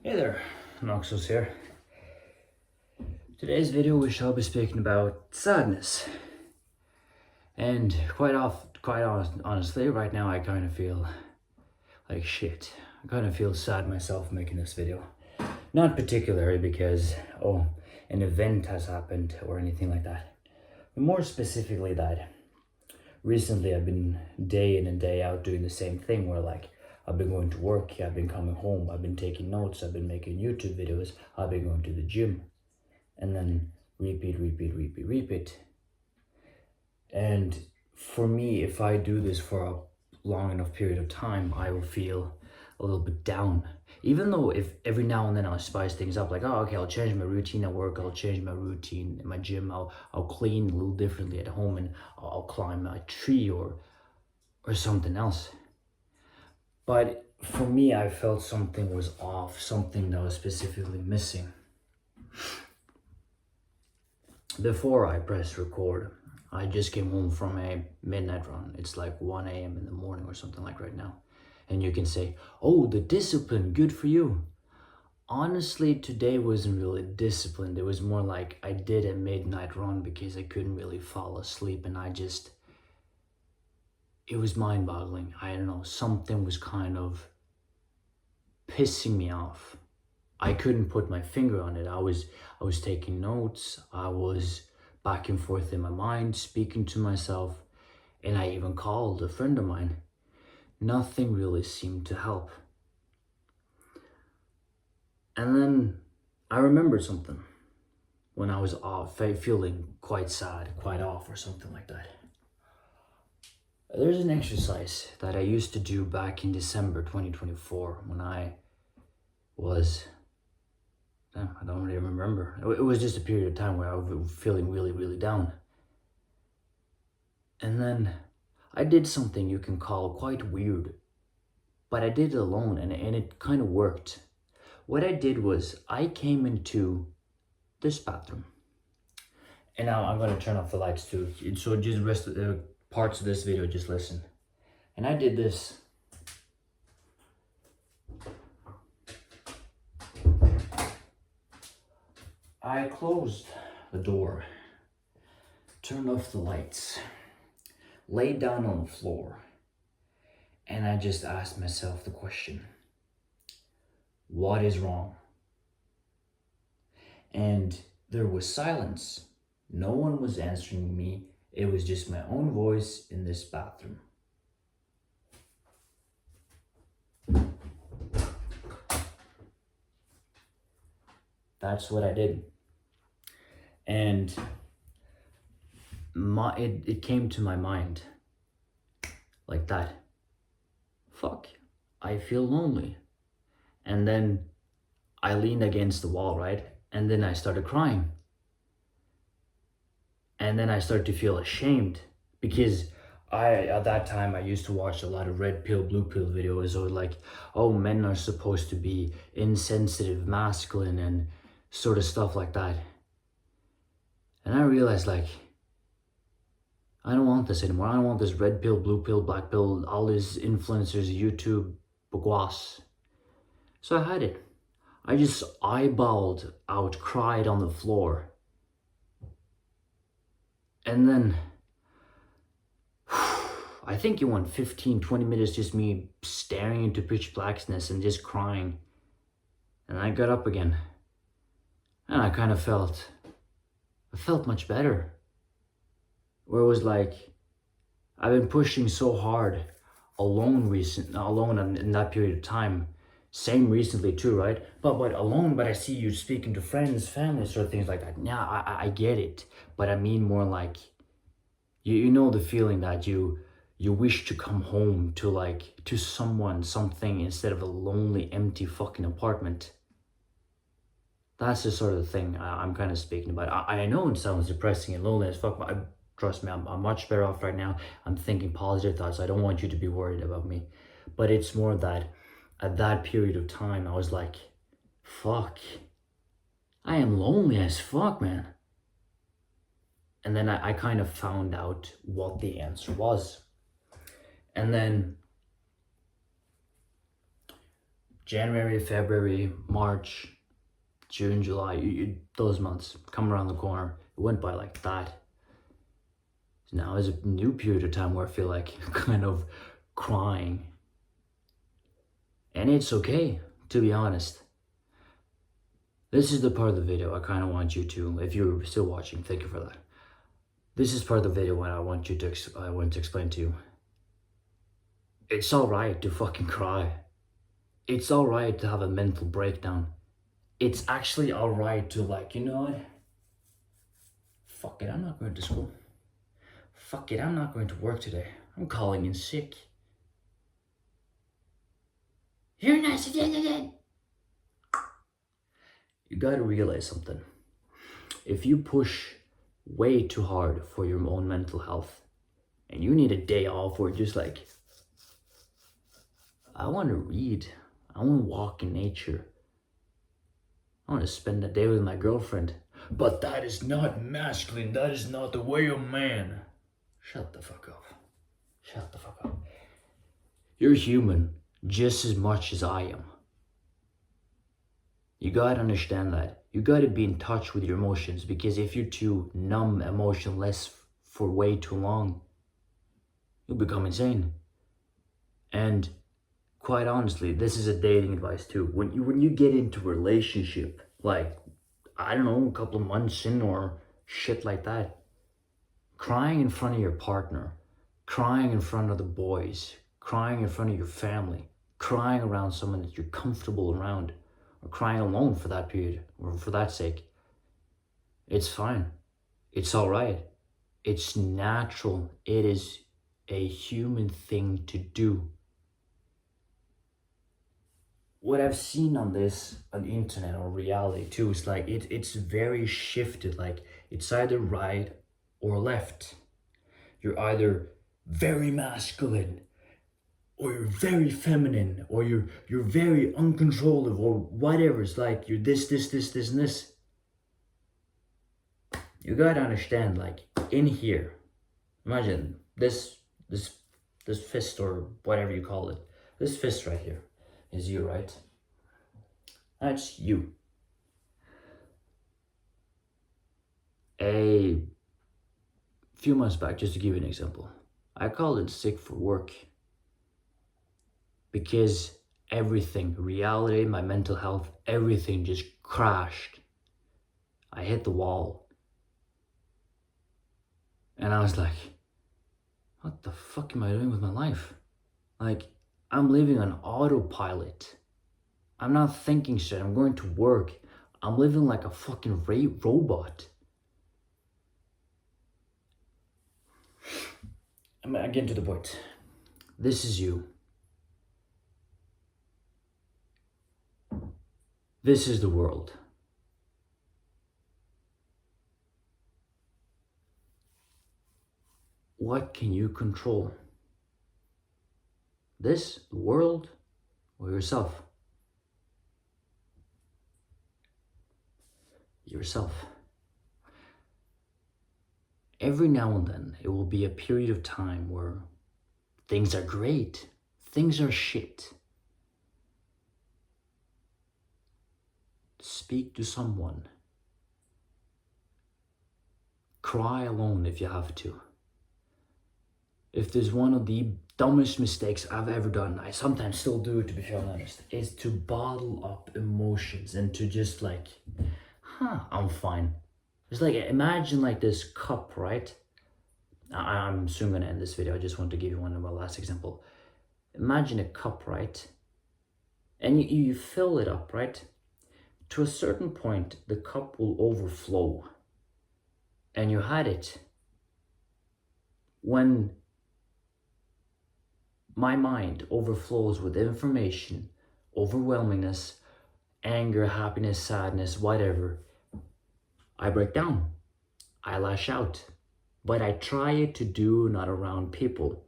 Hey there, Noxus here. Today's video we shall be speaking about sadness. And honestly, right now I kind of feel like shit. I kind of feel sad myself making this video. Not particularly because, an event has happened or anything like that. But more specifically that recently I've been day in and day out doing the same thing where I've been going to work, I've been coming home, I've been taking notes, I've been making YouTube videos, I've been going to the gym. And then repeat. And for me, if I do this for a long enough period of time, I will feel a little bit down. Even though if every now and then I'll spice things up, like, oh, okay, I'll change my routine at work, I'll change my routine in my gym, I'll clean a little differently at home, and I'll climb a tree or something else. But for me, I felt something was off, something that was specifically missing. Before I press record, I just came home from a midnight run. It's like 1 a.m. in the morning or something like right now. And you can say, oh, the discipline, good for you. Honestly, today wasn't really disciplined. It was more like I did a midnight run because I couldn't really fall asleep, and it was mind boggling. I don't know, something was kind of pissing me off. I couldn't put my finger on it. I was taking notes. I was back and forth in my mind, speaking to myself, and I even called a friend of mine. Nothing really seemed to help. And then I remembered something when I was off, feeling quite sad, quite off or something like that. There's an exercise that I used to do back in December 2024 when I was I don't really remember. It was just a period of time where I was feeling really, really down. And then I did something you can call quite weird, but I did it alone, and it kind of worked. What I did was I came into this bathroom. And now I'm going to turn off the lights too. So just the rest of the parts of this video, just listen. And I did this. I closed the door, turned off the lights, laid down on the floor, and I just asked myself the question, what is wrong? And there was silence. No one was answering me. It was just my own voice in this bathroom. That's what I did. And it came to my mind like that. Fuck, I feel lonely. And then I leaned against the wall, right? And then I started crying. And then I started to feel ashamed because at that time I used to watch a lot of red pill, blue pill videos, or like, oh, men are supposed to be insensitive, masculine, and sort of stuff like that. And I realized, like, I don't want this anymore. I don't want this red pill, blue pill, black pill, all these influencers, YouTube, bagwass. So I had it. I just eyeballed out, cried on the floor. And then, I think it went 15, 20 minutes just me staring into pitch blackness and just crying. And I got up again. And I kind of felt much better. Where it was like, I've been pushing so hard alone in that period of time. Same recently too, right? But alone, but I see you speaking to friends, family, sort of things like that. Yeah, I get it. But I mean more like, you know the feeling that you wish to come home to someone, something, instead of a lonely, empty fucking apartment. That's the sort of thing I'm kind of speaking about. I know it sounds depressing and lonely as fuck, but trust me, I'm much better off right now. I'm thinking positive thoughts. I don't want you to be worried about me. But it's more that at that period of time, I was like, fuck, I am lonely as fuck, man. And then I kind of found out what the answer was. And then January, February, March, June, July, those months come around the corner. It went by like that. So now is a new period of time where I feel like kind of crying. And it's okay, to be honest. This is the part of the video I kind of want you to, if you're still watching, thank you for that. This is part of the video when I want to explain to you. It's alright to fucking cry. It's alright to have a mental breakdown. It's actually alright to, like, you know what? Fuck it, I'm not going to school. Fuck it, I'm not going to work today. I'm calling in sick. You're not again. You gotta realize something. If you push way too hard for your own mental health and you need a day off where just like, I want to read, I want to walk in nature, I want to spend a day with my girlfriend, but that is not masculine, that is not the way of man. Shut the fuck up. Shut the fuck up. You're human just as much as I am. You gotta understand that. You gotta be in touch with your emotions, because if you're too numb, emotionless for way too long, you'll become insane. And quite honestly, this is a dating advice too. When you get into a relationship, like, I don't know, a couple of months in or shit like that, crying in front of your partner, crying in front of the boys, crying in front of your family, crying around someone that you're comfortable around, or crying alone for that period, or for that sake, it's fine. It's all right. It's natural. It is a human thing to do. What I've seen on the internet or reality too is like it's very shifted. Like it's either right or left. You're either very masculine, or you're very feminine, or you're very uncontrollable, or whatever. It's like you're this, and this. You gotta understand, like, in here, imagine this fist, or whatever you call it. This fist right here is you, right? That's you. A few months back, just to give you an example, I called in sick for work because everything, reality, my mental health, everything just crashed. I hit the wall. And I was like, what the fuck am I doing with my life? Like, I'm living on autopilot. I'm not thinking straight. I'm going to work. I'm living like a fucking robot. I'm getting to the point. This is you. This is the world. What can you control? This, the world, or yourself? Yourself. Every now and then, it will be a period of time where things are great, things are shit. Speak to someone. Cry alone if you have to. If there's one of the dumbest mistakes I've ever done, I sometimes still do it, to be honest, is to bottle up emotions and to just like, I'm fine. It's like, imagine like this cup, right? I'm soon gonna end this video. I just want to give you one of my last example. Imagine a cup, right? And you fill it up, right? To a certain point, the cup will overflow. And you had it. When my mind overflows with information, overwhelmingness, anger, happiness, sadness, whatever, I break down. I lash out. But I try it to do not around people.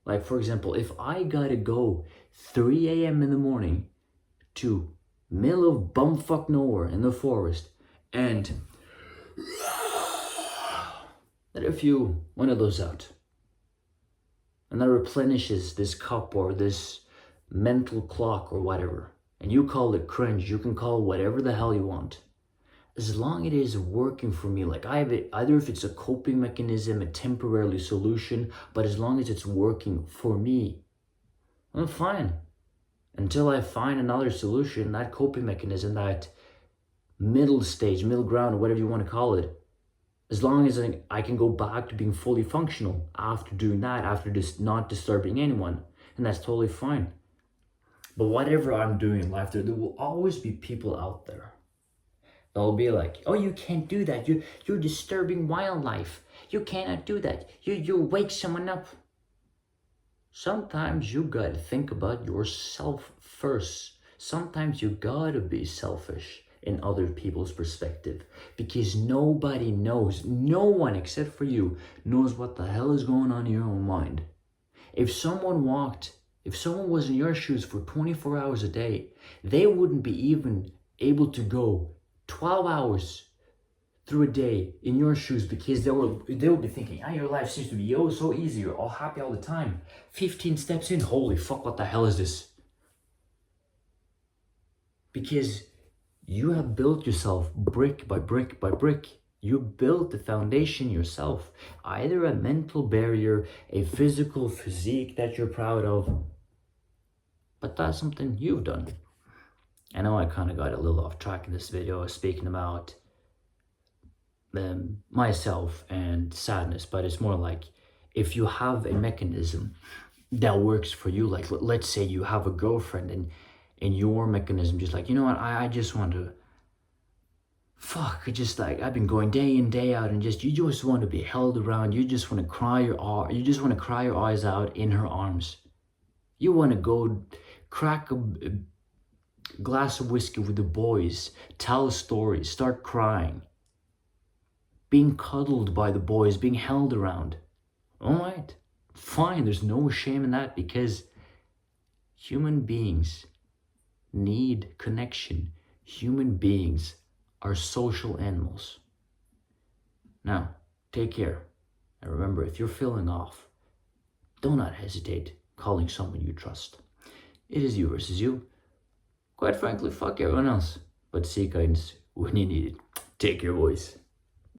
Like, for example, if I gotta go 3 a.m. in the morning to middle of bumfuck nowhere in the forest and let a few one of those out, and that replenishes this cup or this mental clock or whatever, and you call it cringe, you can call it whatever the hell you want. As long as it is working for me, like I have it, either if it's a coping mechanism, a temporary solution, but as long as it's working for me, I'm fine. Until I find another solution, that coping mechanism, that middle stage, middle ground, whatever you want to call it, as long as I can go back to being fully functional after doing that, after just not disturbing anyone, and that's totally fine. But whatever I'm doing in life, there will always be people out there. They'll be like, oh, you can't do that. You're disturbing wildlife. You cannot do that. You'll wake someone up. Sometimes you gotta think about yourself first. Sometimes you gotta be selfish in other people's perspective, because nobody knows, no one except for you knows what the hell is going on in your own mind. If someone was in your shoes for 24 hours a day, they wouldn't be even able to go 12 hours through a day in your shoes, because they will be thinking, your life seems to be so easy, you're all happy all the time. 15 steps in, holy fuck, what the hell is this? Because you have built yourself brick by brick by brick. You built the foundation yourself. Either a mental barrier, a physical physique that you're proud of, but that's something you've done. I know I kind of got a little off track in this video speaking about myself and sadness, but it's more like, if you have a mechanism that works for you, like let's say you have a girlfriend and your mechanism just like, you know what, I just want to just like, I've been going day in, day out, and you just want to be held around. You just want to cry your eyes out in her arms. You want to go crack a glass of whiskey with the boys, tell stories, start crying, being cuddled by the boys, being held around. All right, fine, there's no shame in that, because human beings need connection. Human beings are social animals. Now, take care. And remember, if you're feeling off, do not hesitate calling someone you trust. It is you versus you. Quite frankly, fuck everyone else. But seek guidance when you need it. Take care, boys.